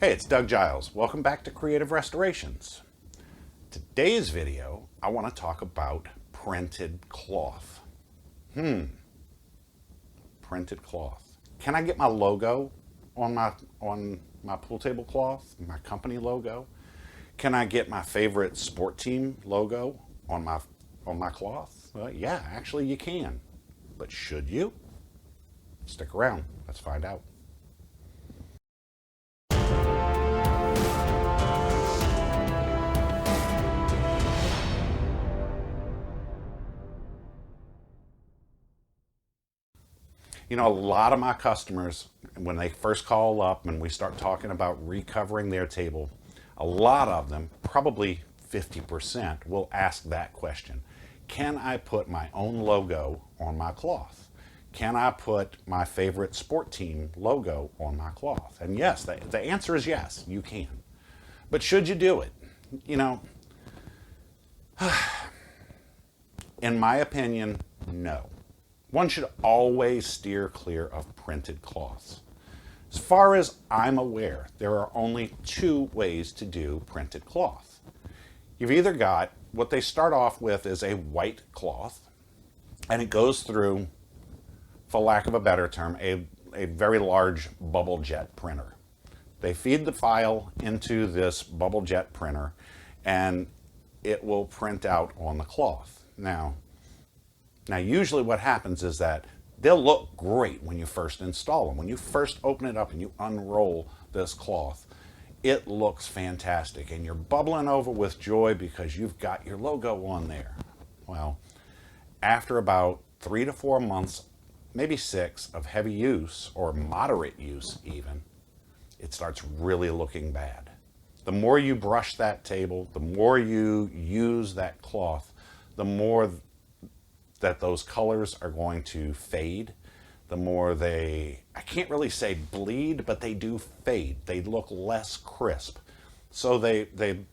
Hey, it's Doug Giles. Welcome back to Creative Restorations. Today's video, I want to talk about printed cloth. Printed cloth. Can I get my logo on my pool table cloth, my company logo? Can I get my favorite sport team logo on my cloth? Well, yeah, actually you can. But should you? Stick around. Let's find out. You know, a lot of my customers, when they first call up and we start talking about recovering their table, a lot of them, probably 50%, will ask that question. Can I put my own logo on my cloth? Can I put my favorite sport team logo on my cloth? And yes, the answer is yes, you can. But should you do it? You know, in my opinion, no. One should always steer clear of printed cloths. As far as I'm aware, there are only two ways to do printed cloth. You've either got what they start off with is a white cloth, and it goes through, for lack of a better term, a very large bubble jet printer. They feed the file into this bubble jet printer, and it will print out on the cloth. Now, usually what happens is that they'll look great when you first install them. When you first open it up and you unroll this cloth, it looks fantastic and you're bubbling over with joy because you've got your logo on there. Well, after about 3 to 4 months, maybe 6 of heavy use or moderate use even, it starts really looking bad. The more you brush that table, the more you use that cloth, the more that those colors are going to fade, the more I can't really say bleed, but they do fade. They look less crisp. So they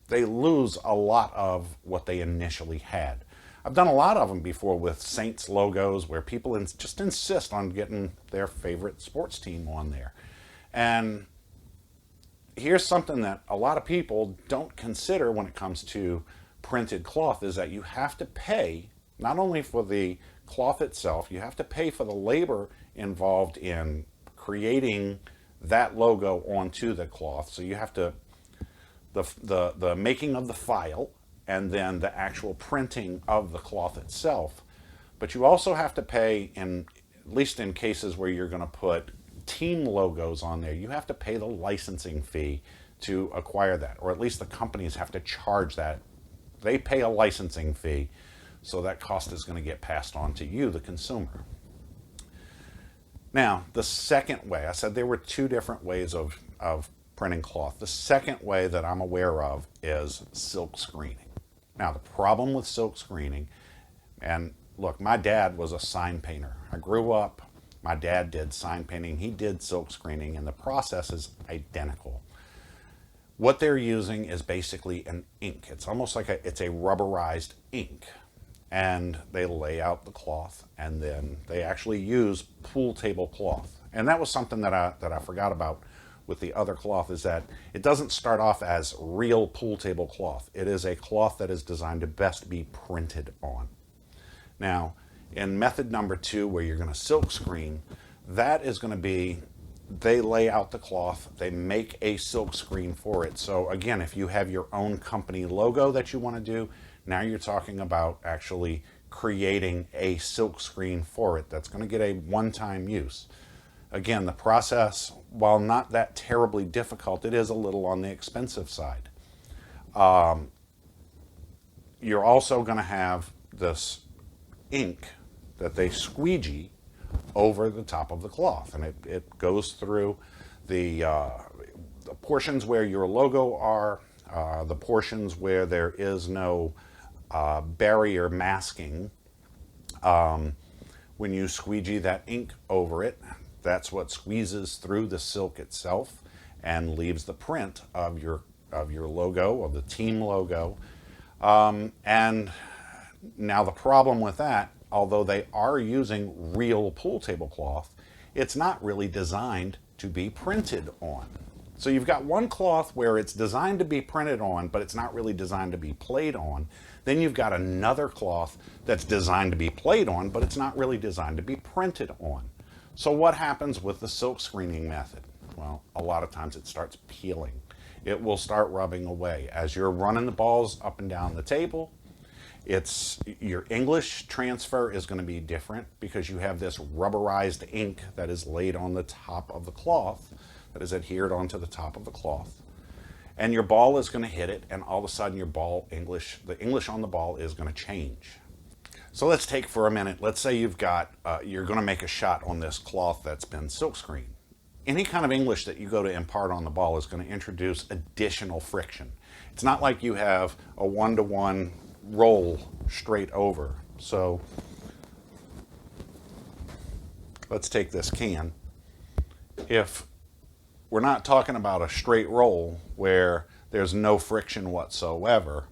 lose a lot of what they initially had. I've done a lot of them before with Saints logos where people just insist on getting their favorite sports team on there. And here's something that a lot of people don't consider when it comes to printed cloth is that you have to pay not only for the cloth itself, you have to pay for the labor involved in creating that logo onto the cloth. So you have to, the making of the file and then the actual printing of the cloth itself. But you also have to pay, at least in cases where you're going to put team logos on there, you have to pay the licensing fee to acquire that, or at least the companies have to charge that. They pay a licensing fee. So that cost is going to get passed on to you, the consumer. Now, the second way, I said there were two different ways of printing cloth. The second way that I'm aware of is silk screening. Now, the problem with silk screening, and look, my dad was a sign painter. I grew up, my dad did sign painting, he did silk screening, and the process is identical. What they're using is basically an ink. It's almost like it's a rubberized ink. And they lay out the cloth, and then they actually use pool table cloth. And that was something that I forgot about with the other cloth, is that it doesn't start off as real pool table cloth. It is a cloth that is designed to best be printed on. Now, in method number 2, where you're going to silk screen, that is going to be, they lay out the cloth, they make a silk screen for it. So again, if you have your own company logo that you want to do, now you're talking about actually creating a silk screen for it that's going to get a one-time use. Again, the process, while not that terribly difficult, it is a little on the expensive side. You're also going to have this ink that they squeegee over the top of the cloth, and it goes through the portions where your logo are, the portions where there is no barrier masking. When you squeegee that ink over it, that's what squeezes through the silk itself and leaves the print of your logo, of the team logo. And now the problem with that, although they are using real pool table cloth, it's not really designed to be printed on. So you've got one cloth where it's designed to be printed on, but it's not really designed to be played on. Then you've got another cloth that's designed to be played on, but it's not really designed to be printed on. So what happens with the silk screening method? Well, a lot of times it starts peeling. It will start rubbing away. As you're running the balls up and down the table, your English transfer is going to be different because you have this rubberized ink that is laid on the top of the cloth, that is adhered onto the top of the cloth. And your ball is going to hit it, and all of a sudden the English on the ball is going to change. So let's take for a minute, let's say you're going to make a shot on this cloth that's been silkscreened. Any kind of English that you go to impart on the ball is going to introduce additional friction. It's not like you have a one-to-one roll straight over. So let's take this can. If we're not talking about a straight roll where there's no friction whatsoever,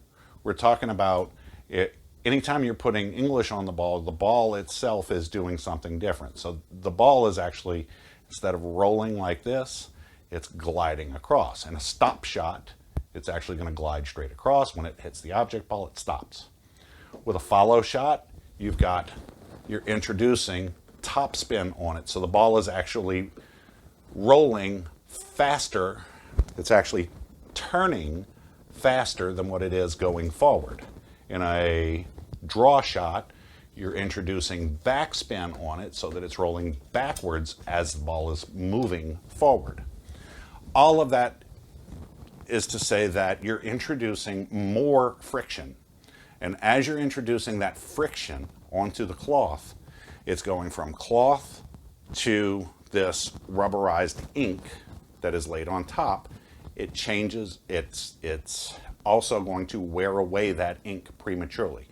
we're talking about it. Anytime you're putting English on the ball itself is doing something different. So the ball is actually, instead of rolling like this, it's gliding across. And a stop shot, it's actually going to glide straight across. When it hits the object ball, it stops. With a follow shot, you're introducing top spin on it. So the ball is actually rolling faster. It's actually turning faster than what it is going forward. In a draw shot, you're introducing backspin on it so that it's rolling backwards as the ball is moving forward. All of that is to say that you're introducing more friction. And as you're introducing that friction onto the cloth, it's going from cloth to this rubberized ink that is laid on top. It changes, it's also going to wear away that ink prematurely.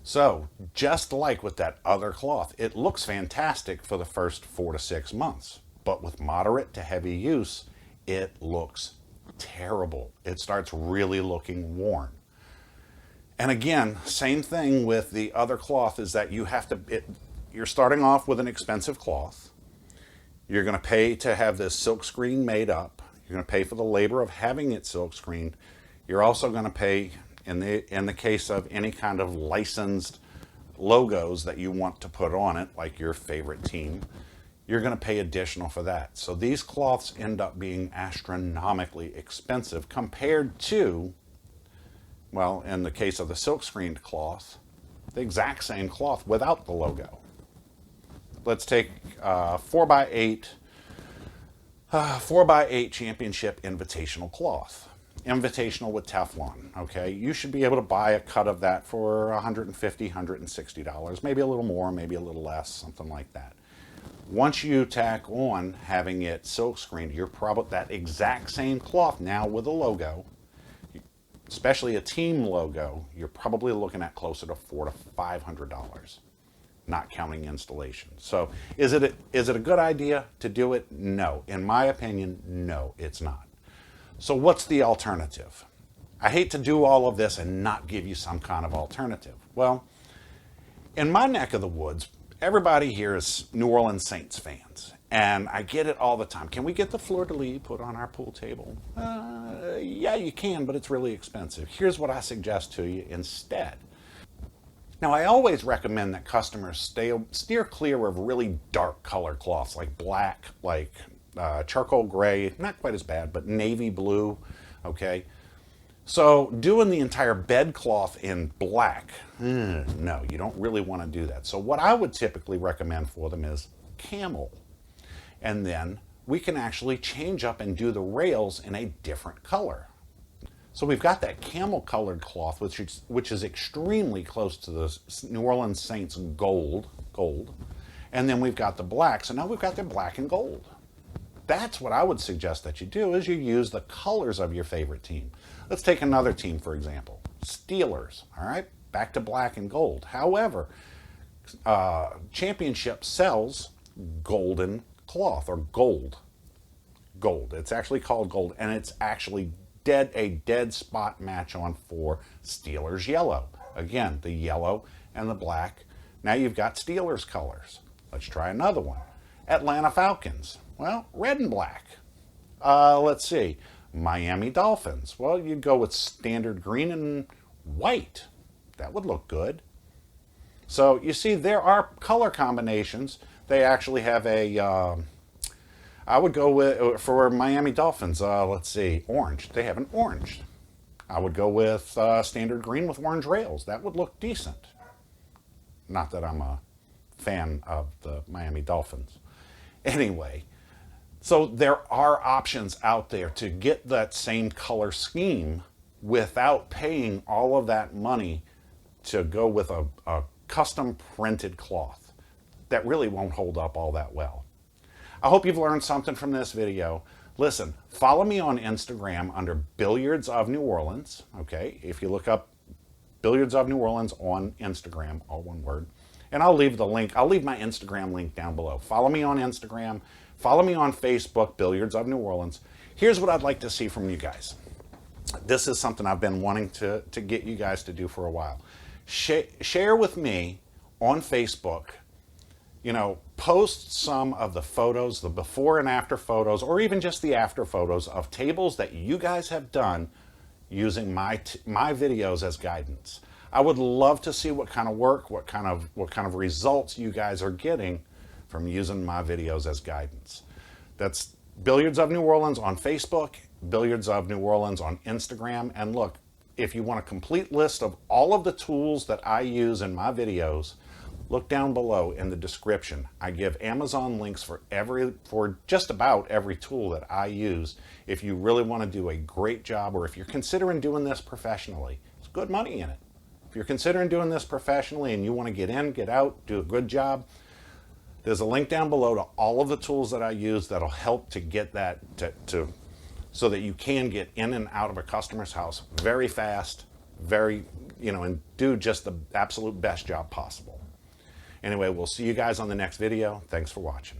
So just like with that other cloth, it looks fantastic for the first 4 to 6 months, but with moderate to heavy use, it looks terrible. It starts really looking worn. And again, same thing with the other cloth is that you're starting off with an expensive cloth. You're going to pay to have this silk screen made up. You're going to pay for the labor of having it silk screened. You're also going to pay, in the case of any kind of licensed logos that you want to put on it, like your favorite team, you're going to pay additional for that. So these cloths end up being astronomically expensive compared to, well, in the case of the silk screened cloth, the exact same cloth without the logo. Let's take 4x8 championship invitational cloth. Invitational with Teflon, okay? You should be able to buy a cut of that for $150, $160, maybe a little more, maybe a little less, something like that. Once you tack on having it silk screened, you're probably that exact same cloth now with a logo, especially a team logo, you're probably looking at closer to $400 to $500, not counting installation. So is it a good idea to do it? No. In my opinion, no, it's not. So what's the alternative? I hate to do all of this and not give you some kind of alternative. Well, in my neck of the woods, everybody here is New Orleans Saints fans, and I get it all the time. Can we get the fleur-de-lis put on our pool table? Yeah, you can, but it's really expensive. Here's what I suggest to you instead. Now, I always recommend that customers steer clear of really dark color cloths like black, like charcoal gray, not quite as bad, but navy blue, okay? So doing the entire bed cloth in black, no, you don't really want to do that. So what I would typically recommend for them is camel. And then we can actually change up and do the rails in a different color. So we've got that camel colored cloth, which is extremely close to the New Orleans Saints gold. And then we've got the black, so now we've got the black and gold. That's what I would suggest that you do, is you use the colors of your favorite team. Let's take another team, for example, Steelers, all right? Back to black and gold. However, Championship sells golden cloth, or gold. It's actually called gold, and it's actually a dead spot match on for Steelers yellow. Again, the yellow and the black. Now you've got Steelers colors. Let's try another one. Atlanta Falcons. Well, red and black. Let's see, Miami Dolphins. Well, you'd go with standard green and white. That would look good. So you see, there are color combinations. They actually have a, I would go with, for Miami Dolphins, let's see, orange. They have an orange. I would go with standard green with orange rails. That would look decent. Not that I'm a fan of the Miami Dolphins. Anyway, so there are options out there to get that same color scheme without paying all of that money to go with a custom printed cloth that really won't hold up all that well. I hope you've learned something from this video. Listen, follow me on Instagram under Billiards of New Orleans, okay? If you look up Billiards of New Orleans on Instagram, all one word, and I'll leave the link, I'll leave my Instagram link down below. Follow me on Instagram, follow me on Facebook, Billiards of New Orleans. Here's what I'd like to see from you guys. This is something I've been wanting to get you guys to do for a while. Share with me on Facebook, you know, post some of the photos, the before and after photos, or even just the after photos of tables that you guys have done using my videos as guidance. I would love to see what kind of work, what kind of results you guys are getting from using my videos as guidance. That's Billiards of New Orleans on Facebook, Billiards of New Orleans on Instagram, and look, if you want a complete list of all of the tools that I use in my videos, look down below in the description. I give Amazon links for just about every tool that I use. If you really want to do a great job, or if you're considering doing this professionally, there's good money in it. If you're considering doing this professionally and you want to get in, get out, do a good job, there's a link down below to all of the tools that I use that'll help to get that so that you can get in and out of a customer's house very fast, and do just the absolute best job possible. Anyway, we'll see you guys on the next video. Thanks for watching.